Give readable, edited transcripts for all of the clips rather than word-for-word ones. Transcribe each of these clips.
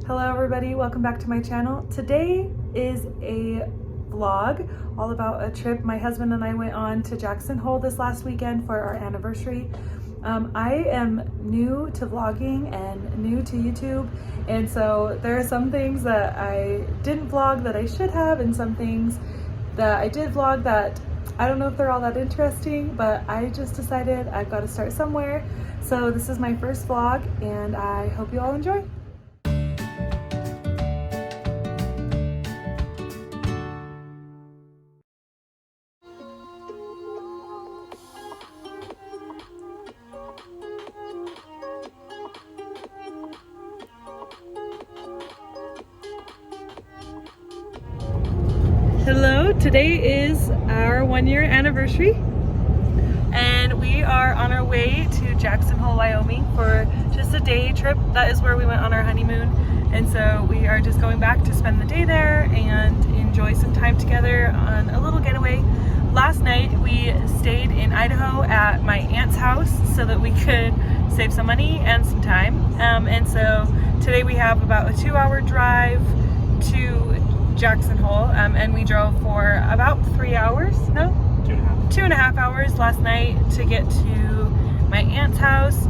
Hello everybody, welcome back to my channel. Today is a vlog all about a trip my husband and I went on to Jackson Hole this last weekend for our anniversary. I am new to vlogging and new to YouTube, and so there are some things that I didn't vlog that I should have, and some things that I did vlog that I don't know if they're all that interesting, but I just decided I've got to start somewhere. So this is my first vlog and I hope you all enjoy. Hello, today is our 1-year anniversary and we are on our way to Jackson Hole, Wyoming for just a day trip. That is where we went on our honeymoon, and so we are just going back to spend the day there and enjoy some time together on a little getaway. Last night we stayed in Idaho at my aunt's house so that we could save some money and some time, and so today we have about a 2-hour drive to Jackson Hole, and we drove for about 3 hours, no? 2.5 hours last night to get to my aunt's house.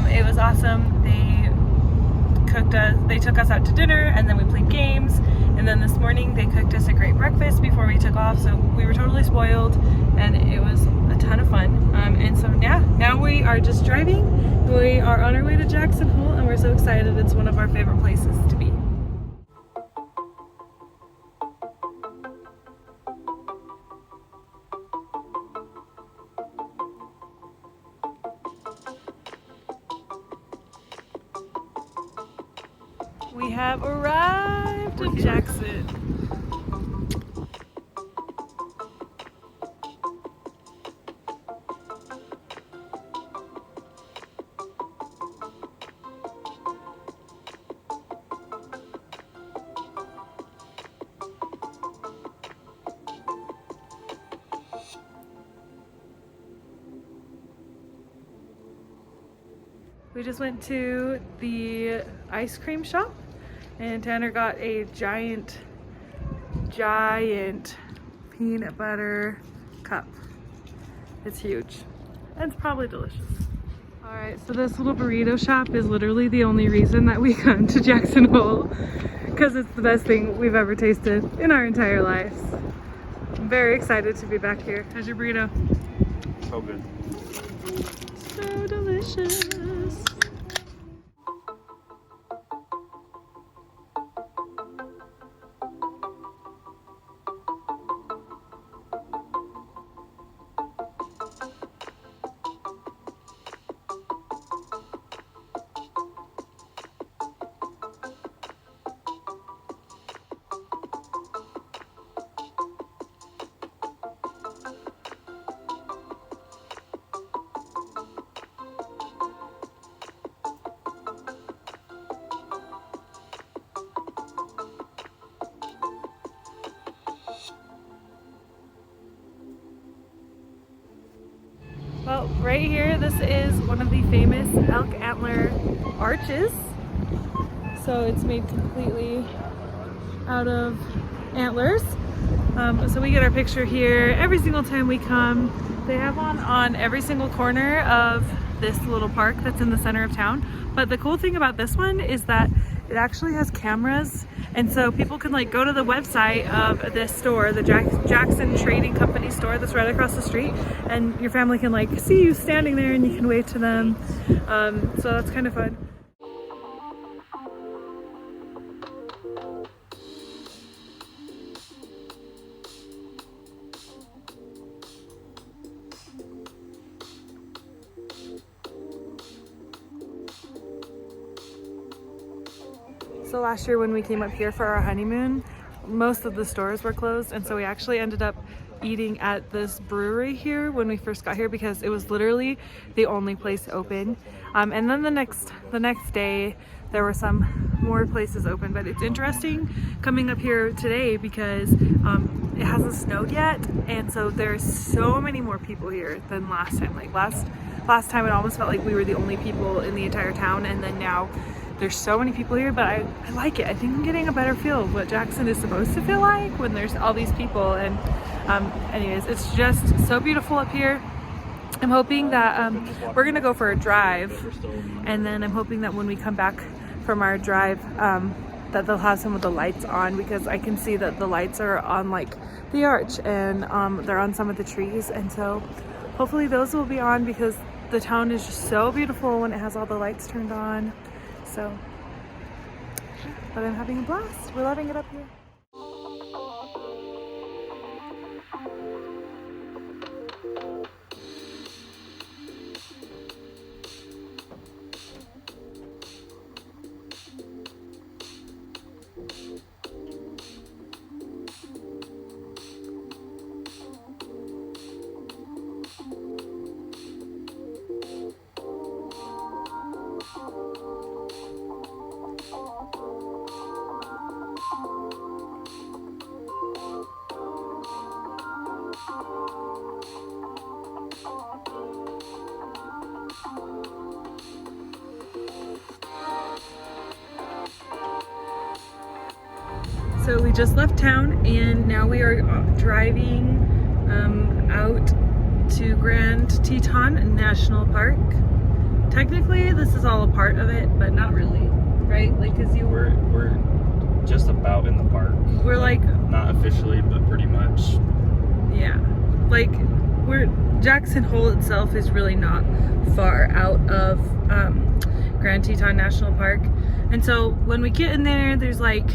It was awesome. They took us out to dinner, and then we played games, and then this morning they cooked us a great breakfast before we took off, so we were totally spoiled and it was a ton of fun. And so yeah, now we are just driving. We are on our way to Jackson Hole and we're so excited. It's one of our favorite places to be. We have arrived in Jackson. We just went to the ice cream shop and Tanner got a giant peanut butter cup. It's huge and it's probably delicious. All right, so this little burrito shop is literally the only reason that we come to Jackson Hole, because it's the best thing we've ever tasted in our entire lives. I'm very excited to be back here. How's your burrito? So good. So delicious. Well, right here, this is one of the famous elk antler arches. So it's made completely out of antlers. So we get our picture here every single time we come. They have one on every single corner of this little park that's in the center of town. But the cool thing about this one is that it actually has cameras, and so people can like go to the website of this store, the Jackson Trading Company store that's right across the street, and your family can like see you standing there and you can wave to them. So that's kind of fun. So last year when we came up here for our honeymoon, most of the stores were closed, and so we actually ended up eating at this brewery here when we first got here because it was literally the only place open. And then the next day there were some more places open, but it's interesting coming up here today because it hasn't snowed yet, and so there's so many more people here than last time. Like last time it almost felt like we were the only people in the entire town, and then now there's so many people here, but I like it. I think I'm getting a better feel of what Jackson is supposed to feel like when there's all these people. And anyways, it's just so beautiful up here. I'm hoping that we're gonna go for a drive, and then I'm hoping that when we come back from our drive that they'll have some of the lights on, because I can see that the lights are on like the arch, and they're on some of the trees, and so hopefully those will be on, because the town is just so beautiful when it has all the lights turned on. So, but I'm having a blast. We're loving it up here. So we just left town, and now we are driving out to Grand Teton National Park. Technically, this is all a part of it, but not really, right? Like, cause we're just about in the park. We're like not officially, but pretty much. Yeah, like Jackson Hole itself is really not far out of Grand Teton National Park, and so when we get in there, there's like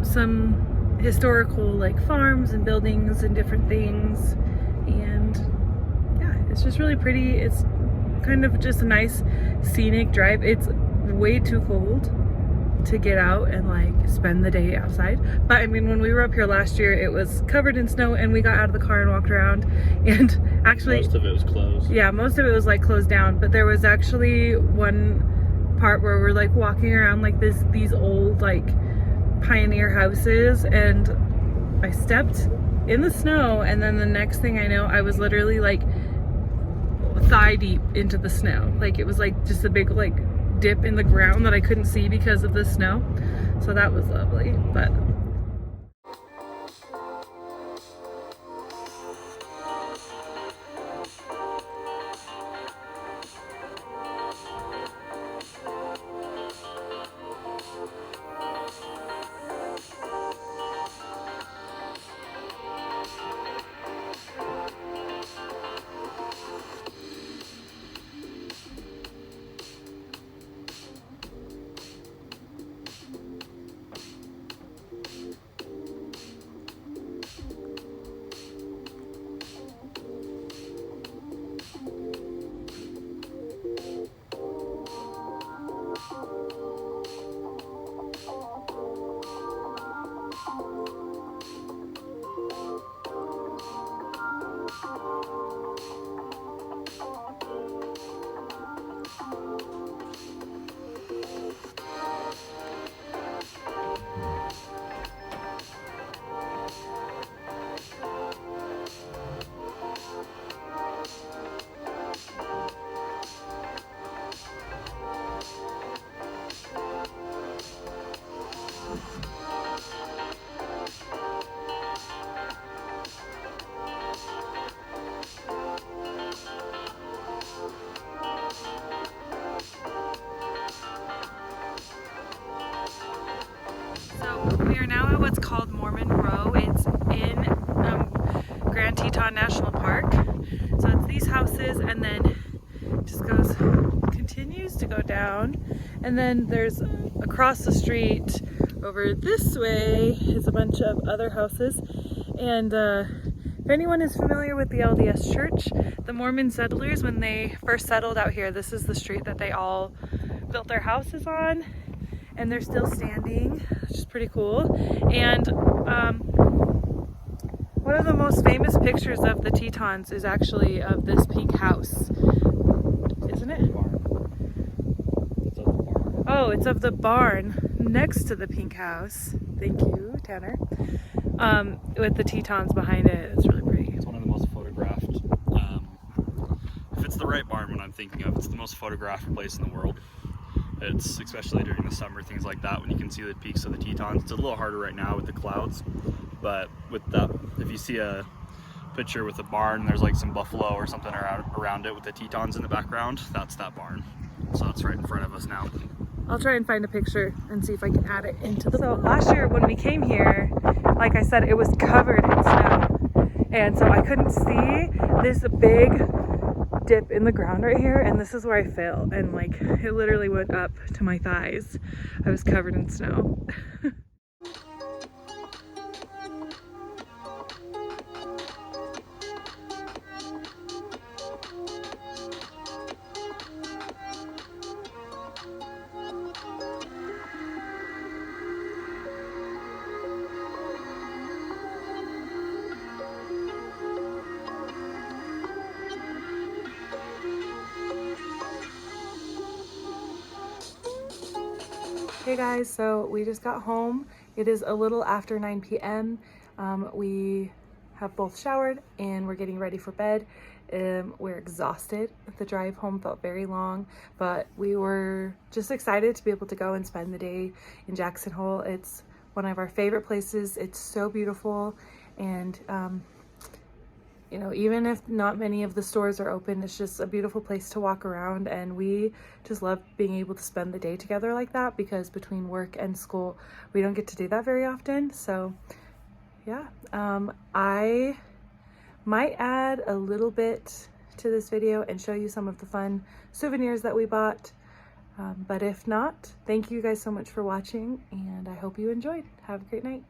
some historical like farms and buildings and different things, and yeah, it's just really pretty. It's kind of just a nice scenic drive. It's way too cold to get out and like spend the day outside, but I mean, when we were up here last year, it was covered in snow, and we got out of the car and walked around, and actually most of it was closed. Yeah, most of it was like closed down, but there was actually one part where we're like walking around like these old like pioneer houses, and I stepped in the snow, and then the next thing I know, I was literally like thigh deep into the snow. Like, it was like just a big like dip in the ground that I couldn't see because of the snow. So that was lovely. But we are now at what's called Mormon Row. It's in Grand Teton National Park. So it's these houses, and then it just continues to go down. And then there's across the street over this way is a bunch of other houses. And if anyone is familiar with the LDS Church, the Mormon settlers, when they first settled out here, this is the street that they all built their houses on. And they're still standing, which is pretty cool. And one of the most famous pictures of the Tetons is actually of this pink house, isn't it? It's of the barn. Oh, it's of the barn next to the pink house. Thank you, Tanner. With the Tetons behind it. It's really pretty. It's one of the most photographed. If it's the right barn, what I'm thinking of, it's the most photographed place in the world. It's especially during the summer, things like that, when you can see the peaks of the Tetons. It's a little harder right now with the clouds, but with that, if you see a picture with a barn, there's like some buffalo or something around it with the Tetons in the background, that's that barn. So it's right in front of us now. I'll try and find a picture and see if I can add it into the... So last year when we came here, like I said, it was covered in snow. And so I couldn't see this big dip in the ground right here. And this is where I fell. And like, it literally went up to my thighs. I was covered in snow. Hey guys, so we just got home. It is a little after 9 p.m. We have both showered and we're getting ready for bed. We're exhausted. The drive home felt very long, but we were just excited to be able to go and spend the day in Jackson Hole. It's one of our favorite places. It's so beautiful, and you know, even if not many of the stores are open, it's just a beautiful place to walk around, and we just love being able to spend the day together like that, because between work and school, we don't get to do that very often. So yeah, I might add a little bit to this video and show you some of the fun souvenirs that we bought. But if not, thank you guys so much for watching, and I hope you enjoyed. Have a great night.